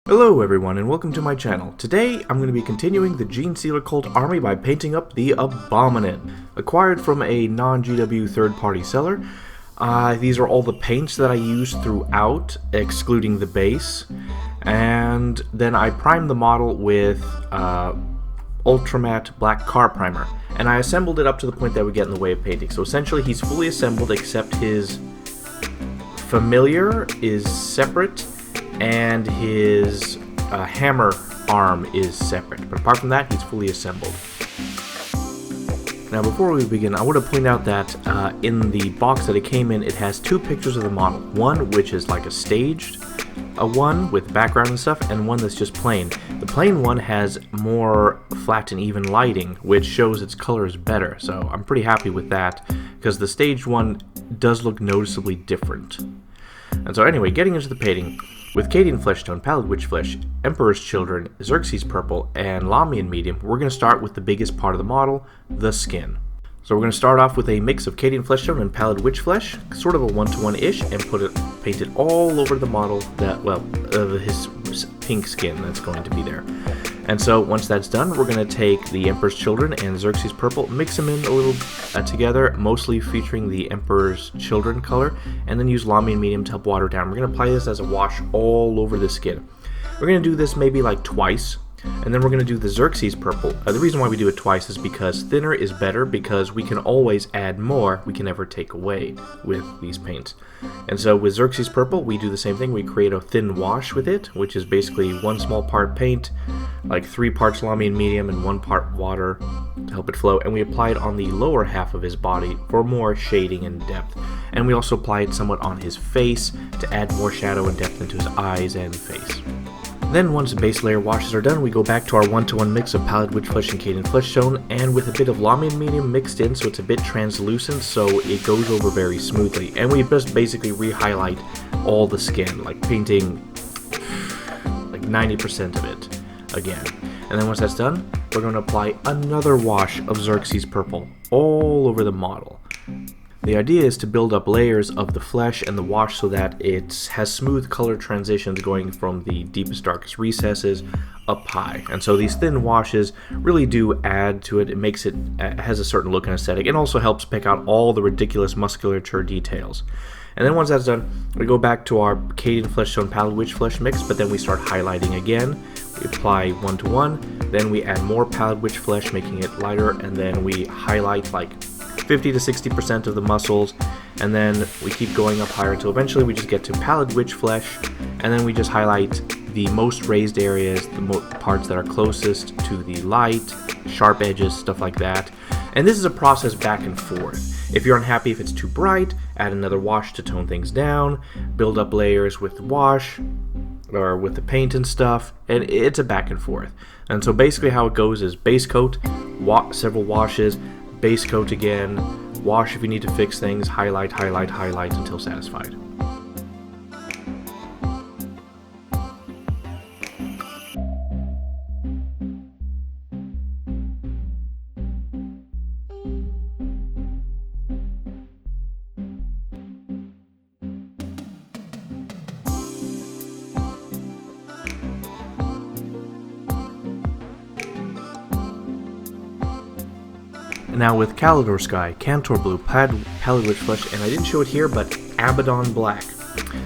Hello everyone and welcome to my channel. Today I'm going to be continuing the Gene Stealer Cult army by painting up the Abominant, acquired from a non-GW third-party seller. These are all the paints that I used throughout, excluding the base, and then I primed the model with Ultramatte Black Car Primer, and I assembled it up to the point that would get in the way of painting. So essentially he's fully assembled except his familiar is separate and his hammer arm is separate, but apart from that, he's fully assembled. Now before we begin, I want to point out that in the box that it came in, it has two pictures of the model. One which is like a staged one with background and stuff, and one that's just plain. The plain one has more flat and even lighting, which shows its colors better, so I'm pretty happy with that, because the staged one does look noticeably different. And so anyway, getting into the painting. With Cadian Flesh Tone, Pallid Witch Flesh, Emperor's Children, Xerxes Purple, and Lamian Medium, we're going to start with the biggest part of the model, the skin. So we're going to start off with a mix of Cadian Flesh Tone and Pallid Witch Flesh, sort of a one-to-one-ish, and paint it all over the model that, his pink skin that's going to be there. And so once that's done, we're going to take the Emperor's Children and Xerxes Purple, mix them in a little together, mostly featuring the Emperor's Children color, and then use Lamian Medium to help water down. We're going to apply this as a wash all over the skin. We're going to do this maybe like twice, and then we're going to do the Xerxes Purple. The reason why we do it twice is because thinner is better, because we can always add more we can never take away with these paints. And so with Xerxes Purple, we do the same thing. We create a thin wash with it, which is basically one small part paint, like 3 parts Lamian Medium and 1 part water to help it flow, and we apply it on the lower half of his body for more shading and depth. And we also apply it somewhat on his face to add more shadow and depth into his eyes and face. Then once the base layer washes are done, we go back to our one-to-one mix of Pallid Witch Flesh and Cadian Flesh Tone, and with a bit of Lamian Medium mixed in so it's a bit translucent so it goes over very smoothly. And we just basically re-highlight all the skin, like painting like 90% of it again. And then once that's done, we're going to apply another wash of Xerxes Purple all over the model. The idea is to build up layers of the flesh and the wash so that it has smooth color transitions going from the deepest, darkest recesses up high. And so these thin washes really do add to it. It makes it has a certain look and aesthetic, and also helps pick out all the ridiculous musculature details. And then once that's done, we go back to our Cadian Flesh Tone Pallid Witch Flesh mix, but then we start highlighting again. We apply one-to-one, then we add more Pallid Witch Flesh, making it lighter, and then we highlight like 50 to 60% of the muscles, and then we keep going up higher until eventually we just get to Pallid Witch Flesh, and then we just highlight the most raised areas, the parts that are closest to the light, sharp edges, stuff like that. And this is a process back and forth. If you're unhappy if it's too bright, add another wash to tone things down, build up layers with the wash, or with the paint and stuff, and it's a back and forth. And so basically how it goes is base coat, several washes, base coat again, wash if you need to fix things, highlight, highlight, highlight until satisfied. Now with Calidor Sky, Cantor Blue, Pallid Witch Flesh, and I didn't show it here, but Abaddon Black.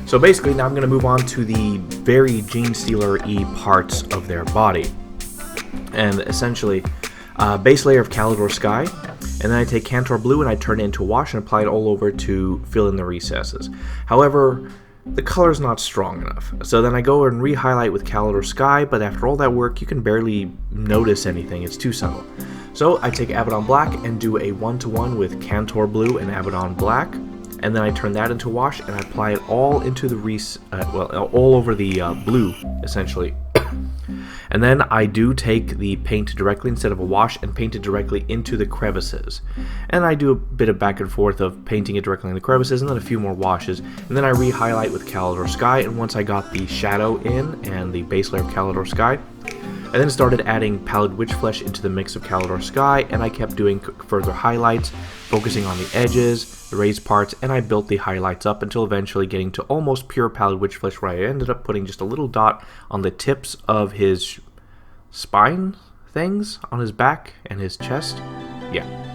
So basically now I'm going to move on to the very Gene Stealer-y parts of their body. And essentially, base layer of Calidor Sky, and then I take Cantor Blue and I turn it into a wash and apply it all over to fill in the recesses. However, the color's not strong enough. So then I go and re-highlight with Calidor Sky, but after all that work, you can barely notice anything. It's too subtle. So I take Abaddon Black and do a one-to-one with Cantor Blue and Abaddon Black, and then I turn that into a wash and I apply it all into the all over the blue, essentially. And then I do take the paint directly instead of a wash and paint it directly into the crevices. And I do a bit of back and forth of painting it directly in the crevices and then a few more washes. And then I re-highlight with Calidor Sky, and once I got the shadow in and the base layer of Calidor Sky, I then started adding Pallid Witch Flesh into the mix of Calidor Sky, and I kept doing further highlights, focusing on the edges, the raised parts, and I built the highlights up until eventually getting to almost pure Pallid Witch Flesh, where I ended up putting just a little dot on the tips of his spine things, on his back and his chest. Yeah.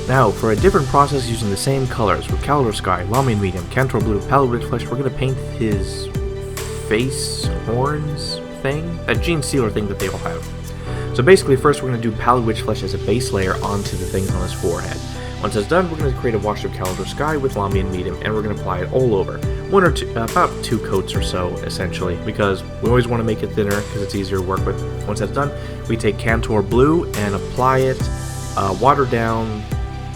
Now, for a different process using the same colors, with Calidor Sky, Lamian Medium, Cantor Blue, Pallid Witch Flesh, we're going to paint his face horns thing, that gene sealer thing that they all have. So basically, first we're going to do Pallid Witch Flesh as a base layer onto the things on his forehead. Once that's done, we're going to create a wash of Calidor Sky with Lamian Medium, and we're going to apply it all over. One or two, about 2 coats or so, essentially, because we always want to make it thinner, because it's easier to work with. Once that's done, we take Cantor Blue and apply it, water down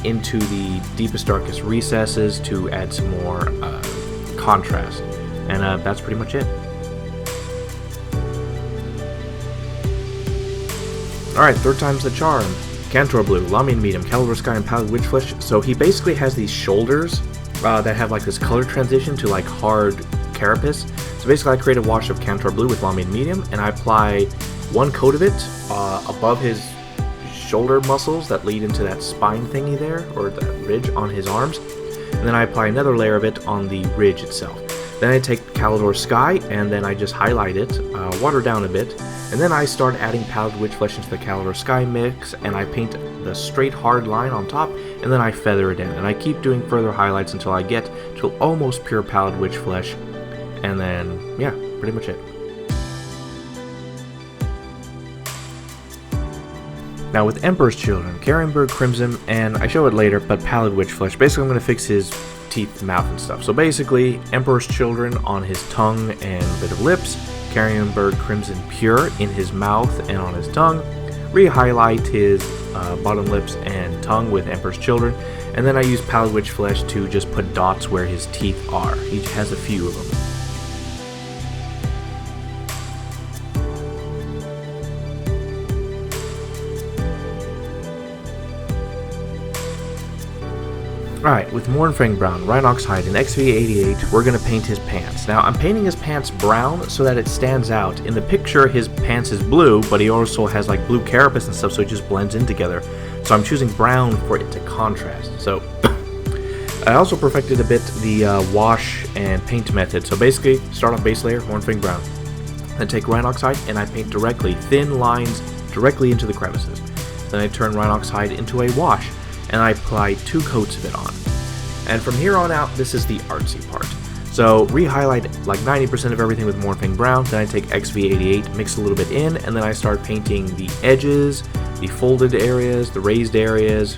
into the deepest, darkest recesses to add some more contrast. And that's pretty much it. Alright, third time's the charm. Cantor Blue, Lamian Medium, Calidor Sky, and Pallid Witch Flesh. So he basically has these shoulders that have like this color transition to like hard carapace. So basically I create a wash of Cantor Blue with Lamian Medium, and I apply 1 coat of it above his shoulder muscles that lead into that spine thingy there, or that ridge on his arms, and then I apply another layer of it on the ridge itself. Then I take Calidor Sky and then I just highlight it, water down a bit, and then I start adding Pallid Witch Flesh into the Calidor Sky mix, and I paint the straight hard line on top, and then I feather it in, and I keep doing further highlights until I get to almost pure Pallid Witch Flesh, and then yeah, pretty much it. Now with Emperor's Children, Carrion Crimson, and I show it later, but Pallid Witch Flesh, basically I'm going to fix his teeth, mouth, and stuff. So basically, Emperor's Children on his tongue and a bit of lips, Carrion Crimson Pure in his mouth and on his tongue, re-highlight his bottom lips and tongue with Emperor's Children, and then I use Pallid Witch Flesh to just put dots where his teeth are. He has a few of them. Alright, with Mournfang Brown, Rhinox Hide, and XV88, we're going to paint his pants. Now, I'm painting his pants brown so that it stands out. In the picture, his pants is blue, but he also has like blue carapace and stuff, so it just blends in together. So I'm choosing brown for it to contrast. So, I also perfected a bit the wash and paint method. So basically, start on base layer, Mournfang Brown. Then take Rhinox Hide, and I paint directly, thin lines directly into the crevices. Then I turn Rhinox Hide into a wash, and I apply 2 coats of it on. And from here on out, this is the artsy part. So re-highlight like 90% of everything with Mournfang Brown, then I take XV88, mix a little bit in, and then I start painting the edges, the folded areas, the raised areas,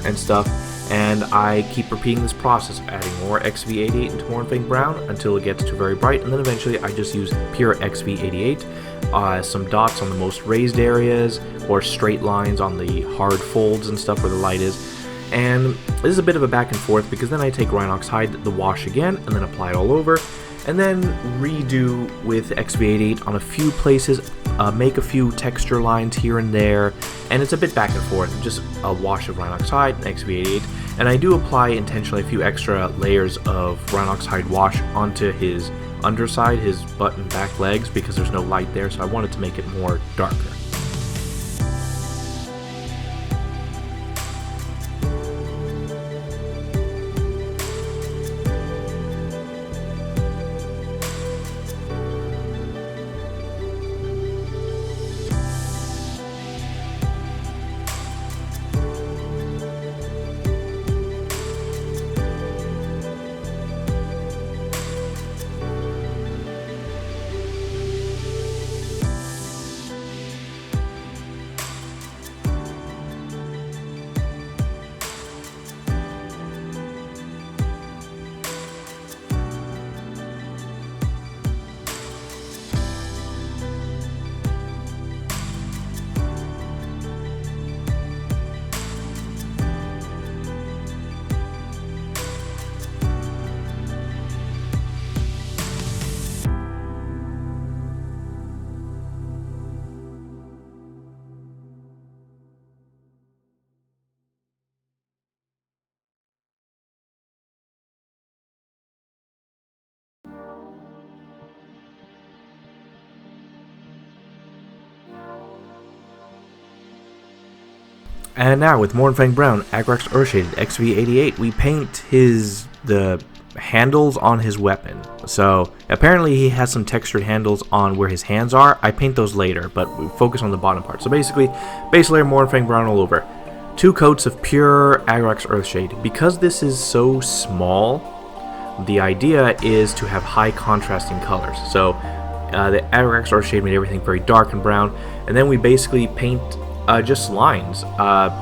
and stuff. And I keep repeating this process, adding more XV88 into Mournfang Brown until it gets to very bright, and then eventually I just use pure XV88, some dots on the most raised areas, or straight lines on the hard folds and stuff where the light is. And this is a bit of a back and forth, because then I take Rhinox Hide, the wash again, and then apply it all over, and then redo with XV88 on a few places, make a few texture lines here and there, and it's a bit back and forth, just a wash of Rhinox Hide and XV88, and I do apply intentionally a few extra layers of Rhinox Hide wash onto his underside, his butt and back legs, because there's no light there, so I wanted to make it more darker. And now with Mournfang Brown, Agrax Earthshaded, XV88, we paint the handles on his weapon. So apparently he has some textured handles on where his hands are. I paint those later, but we focus on the bottom part. So basically, base layer Mournfang Brown all over. 2 coats of pure Agrax Earthshade. Because this is so small, the idea is to have high contrasting colors. So the Agrax Earthshade made everything very dark and brown, and then we basically paint just lines.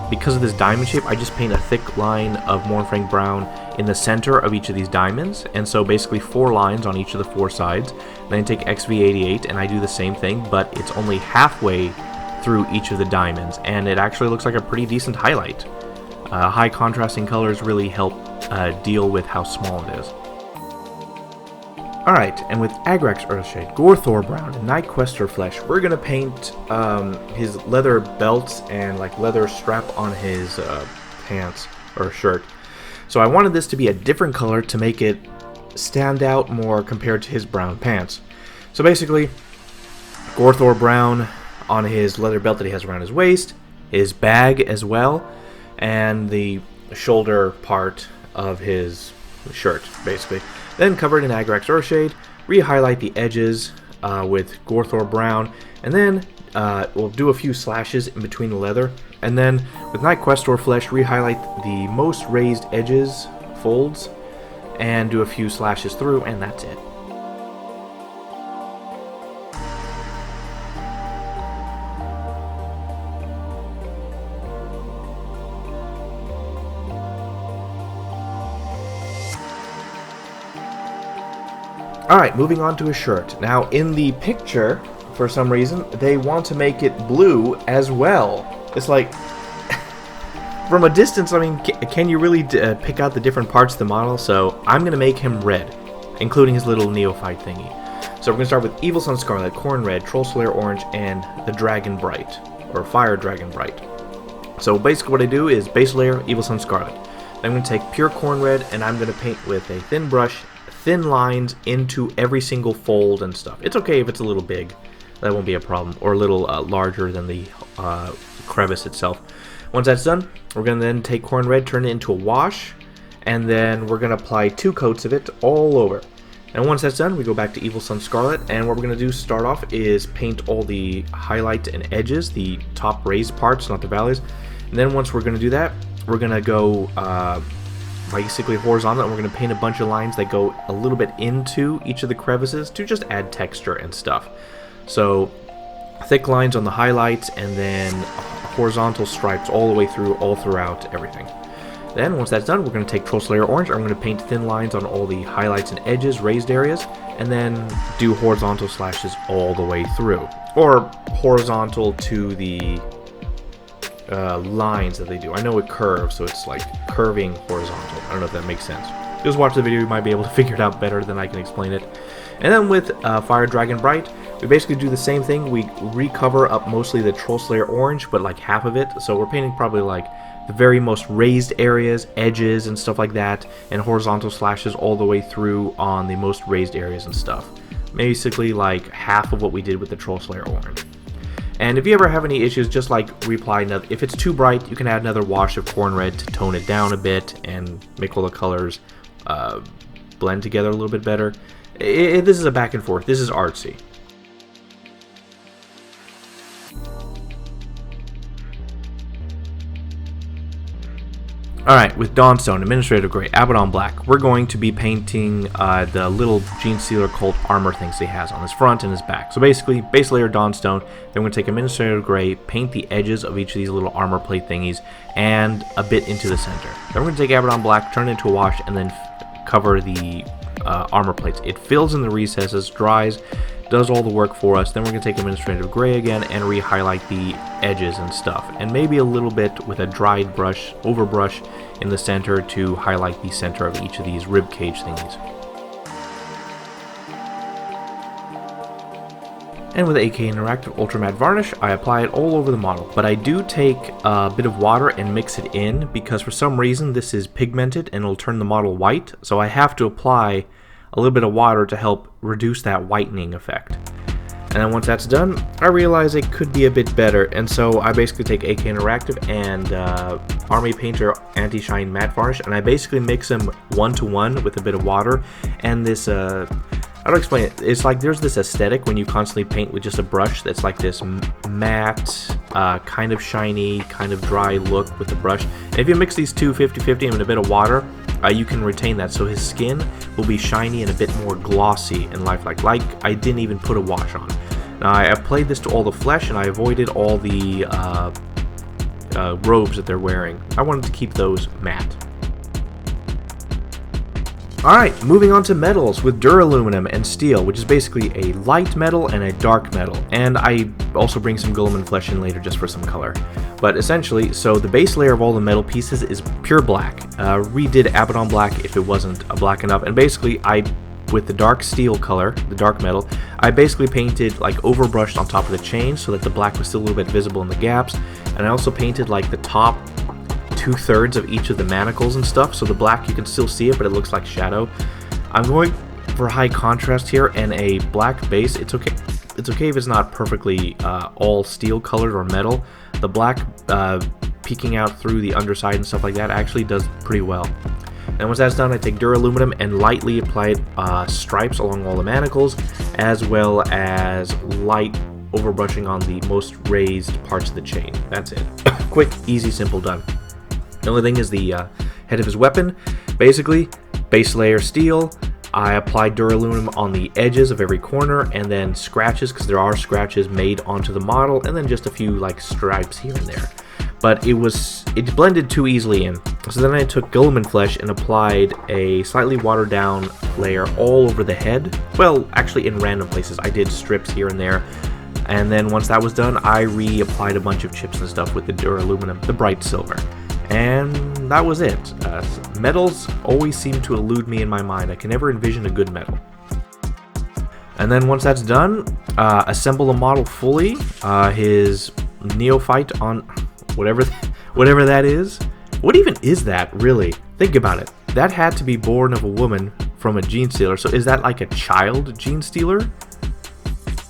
Because of this diamond shape, I just paint a thick line of Mournfang Brown in the center of each of these diamonds, and so basically 4 lines on each of the 4 sides. Then I take XV88 and I do the same thing, but it's only halfway through each of the diamonds, and it actually looks like a pretty decent highlight. High contrasting colors really help deal with how small it is. Alright, and with Agrax Earthshade, Gorthor Brown, and Night Questor Flesh, we're gonna paint his leather belts and like leather strap on his pants or shirt. So I wanted this to be a different color to make it stand out more compared to his brown pants. So basically, Gorthor Brown on his leather belt that he has around his waist, his bag as well, and the shoulder part of his shirt, basically. Then covered in Agrax Earthshade, re-highlight the edges with Gorthor Brown, and then we'll do a few slashes in between the leather, and then with Night Questor Flesh, re-highlight the most raised edges, folds, and do a few slashes through, and that's it. Alright, moving on to his shirt. Now, in the picture, for some reason, they want to make it blue as well. It's like, from a distance, I mean, can you really pick out the different parts of the model? So, I'm going to make him red, including his little neophyte thingy. So, we're going to start with Evil Sun Scarlet, Corn Red, Troll Slayer Orange, and the Dragon Bright, or Fire Dragon Bright. So, basically what I do is base layer Evil Sun Scarlet. Then I'm going to take pure Corn Red, and I'm going to paint with a thin brush, thin lines into every single fold and stuff. It's okay if it's a little big, that won't be a problem, or a little larger than the crevice itself. Once that's done, we're going to then take Corn Red, turn it into a wash, and then we're going to apply 2 coats of it all over. And once that's done, we go back to Evil Sun Scarlet, and what we're going to do to start off is paint all the highlights and edges, the top raised parts, not the valleys. And then once we're going to do that, we're going to go basically horizontal, and we're going to paint a bunch of lines that go a little bit into each of the crevices to just add texture and stuff. So thick lines on the highlights, and then horizontal stripes all the way through, all throughout everything. Then once that's done, we're going to take Troll Slayer Orange, and we're going to paint thin lines on all the highlights and edges, raised areas, and then do horizontal slashes all the way through, or horizontal to the lines that they do. I know it curves, so it's like curving horizontal. I don't know if that makes sense. Just watch the video, you might be able to figure it out better than I can explain it. And then with Fire Dragon Bright, we basically do the same thing. We recover up mostly the Troll Slayer Orange, but like half of it. So we're painting probably like the very most raised areas, edges, and stuff like that, and horizontal slashes all the way through on the most raised areas and stuff. Basically like half of what we did with the Troll Slayer Orange. And if you ever have any issues, just like reapply another. If it's too bright, you can add another wash of Corn Red to tone it down a bit and make all the colors blend together a little bit better. This is a back and forth. This is artsy. Alright, with Dawnstone, Administrative Grey, Abaddon Black, we're going to be painting the little Gene Stealer Cult armor things he has on his front and his back. So basically, base layer Dawnstone, then we're going to take Administrative Grey, paint the edges of each of these little armor plate thingies, and a bit into the center. Then we're going to take Abaddon Black, turn it into a wash, and then cover the armor plates. It fills in the recesses, dries, does all the work for us. Then we're going to take Administrative Grey again and re-highlight the edges and stuff, and maybe a little bit with a dried brush, overbrush in the center to highlight the center of each of these rib cage thingies. And with AK Interactive Ultra Matte Varnish, I apply it all over the model, but I do take a bit of water and mix it in because for some reason this is pigmented and it'll turn the model white, so I have to apply a little bit of water to help reduce that whitening effect. And then once that's done, I realize it could be a bit better, and so I basically take AK Interactive and Army Painter Anti-Shine Matte Varnish, and I basically mix them 1-to-1 with a bit of water, and this, how do I explain it? It's like there's this aesthetic when you constantly paint with just a brush that's like this matte, kind of shiny, kind of dry look with the brush. And if you mix these two 50-50 and a bit of water, you can retain that, so his skin will be shiny and a bit more glossy and lifelike, like I didn't even put a wash on. Now I applied this to all the flesh, and I avoided all the robes that they're wearing. I wanted to keep those matte. Alright, moving on to metals with duraluminum and steel, which is basically a light metal and a dark metal. And I also bring some Guilliman flesh in later just for some color. But essentially, so the base layer of all the metal pieces is pure black. Redid Abaddon black if it wasn't black enough. And basically, with the dark steel color, the dark metal, I basically painted like overbrushed on top of the chain so that the black was still a little bit visible in the gaps. And I also painted like the top 2/3 of each of the manacles and stuff, so the black you can still see it, but it looks like shadow. I'm going for high contrast here and a black base. It's okay if it's not perfectly all steel colored or metal. The black peeking out through the underside and stuff like that actually does pretty well. And once that's done, I take duraluminum and lightly apply stripes along all the manacles, as well as light overbrushing on the most raised parts of the chain. That's it. Quick, easy, simple, done. The only thing is the head of his weapon. Basically, base layer steel. I applied duraluminum on the edges of every corner, and then scratches, because there are scratches made onto the model, and then just a few like stripes here and there. But it blended too easily in. So then I took Guilliman flesh and applied a slightly watered down layer all over the head. Well, actually in random places. I did strips here and there. And then once that was done, I reapplied a bunch of chips and stuff with the duraluminum, the bright silver. And that was it. Metals always seem to elude me in my mind. I can never envision a good metal. And then once that's done, assemble the model fully. His neophyte on whatever that is. What even is that, really? Think about it. That had to be born of a woman from a gene stealer. So is that like a child gene stealer?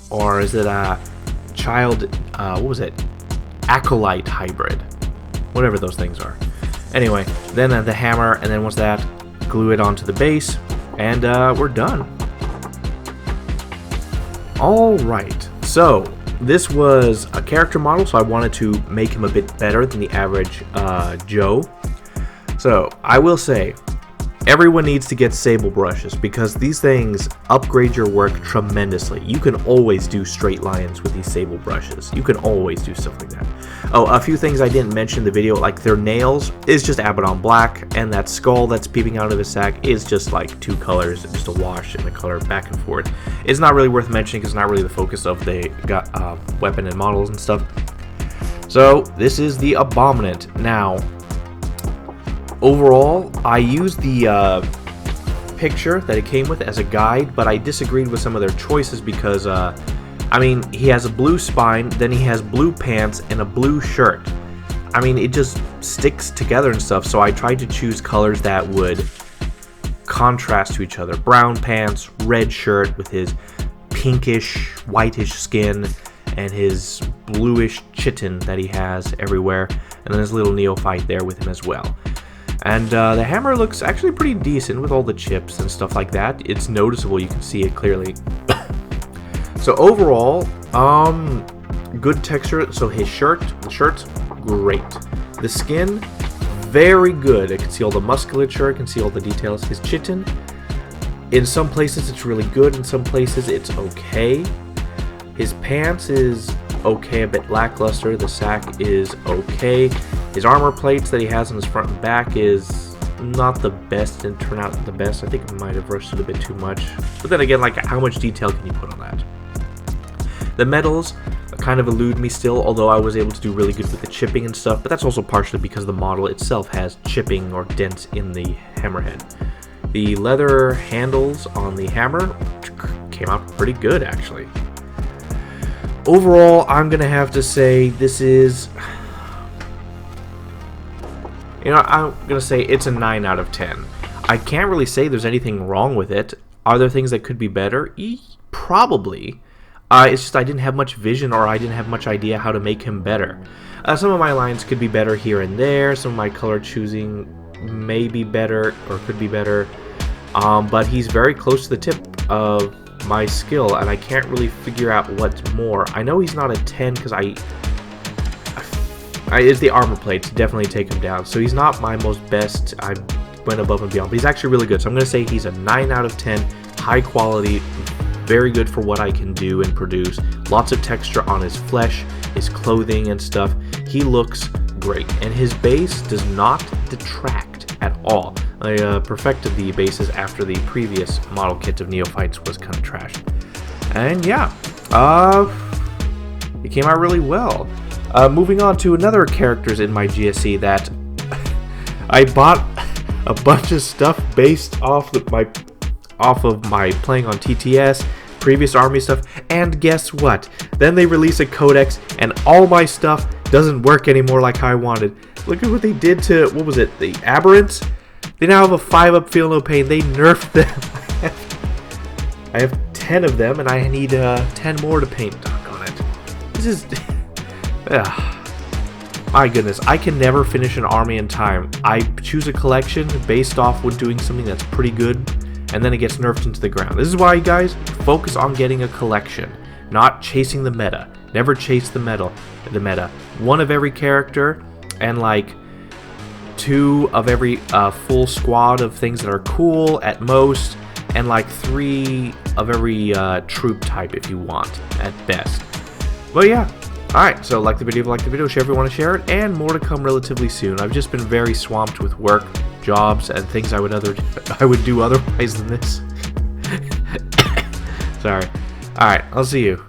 Or is it a child, what was it? Acolyte hybrid. Whatever those things are. Anyway, then the hammer, and then once that, glue it onto the base, and we're done. Alright, so this was a character model, so I wanted to make him a bit better than the average Joe. So, I will say, everyone needs to get sable brushes, because these things upgrade your work tremendously. You can always do straight lines with these sable brushes. You can always do stuff like that. Oh, a few things I didn't mention in the video, like their nails is just Abaddon black, and that skull that's peeping out of his sack is just like two colors, just a wash in the color back and forth. It's not really worth mentioning because it's not really the focus of the weapon and models and stuff. So, this is the Abominant. Now, overall, I used the picture that it came with as a guide, but I disagreed with some of their choices because, I mean, he has a blue spine, then he has blue pants, and a blue shirt. I mean, it just sticks together and stuff, so I tried to choose colors that would contrast to each other. Brown pants, red shirt with his pinkish, whitish skin, and his bluish chitin that he has everywhere, and then his little neophyte there with him as well. And the hammer looks actually pretty decent with all the chips and stuff like that. It's noticeable, you can see it clearly. So overall, good texture. So the shirt's great. The skin, very good. I can see all the musculature, I can see all the details. His chitin, in some places it's really good, in some places it's okay. His pants is okay, a bit lackluster. The sack is okay. His armor plates that he has on his front and back is not the best and turn out the best. I think I might have rushed it a bit too much. But then again, like, how much detail can you put on that? The metals kind of elude me still, although I was able to do really good with the chipping and stuff, but that's also partially because the model itself has chipping or dents in the hammerhead. The leather handles on the hammer came out pretty good, actually. Overall, I'm going to have to say this is... You know, I'm going to say it's a 9 out of 10. I can't really say there's anything wrong with it. Are there things that could be better? Probably. It's just I didn't have much vision, or I didn't have much idea how to make him better. Some of my lines could be better here and there. Some of my color choosing may be better or could be better. But he's very close to the tip of my skill, and I can't really figure out what's more. I know he's not a 10 because it's the armor plate to definitely take him down. So he's not my most best. I went above and beyond, but he's actually really good. So I'm going to say he's a 9 out of 10, high quality, very good for what I can do and produce. Lots of texture on his flesh, his clothing and stuff. He looks great, and his base does not detract at all. I perfected the bases after the previous model kit of Neophytes was kind of trashed. And yeah, it came out really well. Moving on to another characters in my GSC that I bought a bunch of stuff based off of my playing on TTS, previous army stuff, and guess what? Then they release a codex and all my stuff doesn't work anymore like how I wanted. Look at what they did to, what was it, the Aberrants? They now have a 5-up Feel No Pain. They nerfed them. I have 10 of them and I need 10 more to paint. Doggone it. This is... my goodness, I can never finish an army in time. I choose a collection based off when doing something that's pretty good, and then it gets nerfed into the ground. This is why, guys, focus on getting a collection, not chasing the meta. Never chase the meta. One of every character, and like 2 of every full squad of things that are cool at most, and like 3 of every troop type if you want at best. But yeah. Alright, so like the video, share if you want to share it, and more to come relatively soon. I've just been very swamped with work, jobs, and things I would do otherwise than this. Sorry. Alright, I'll see you.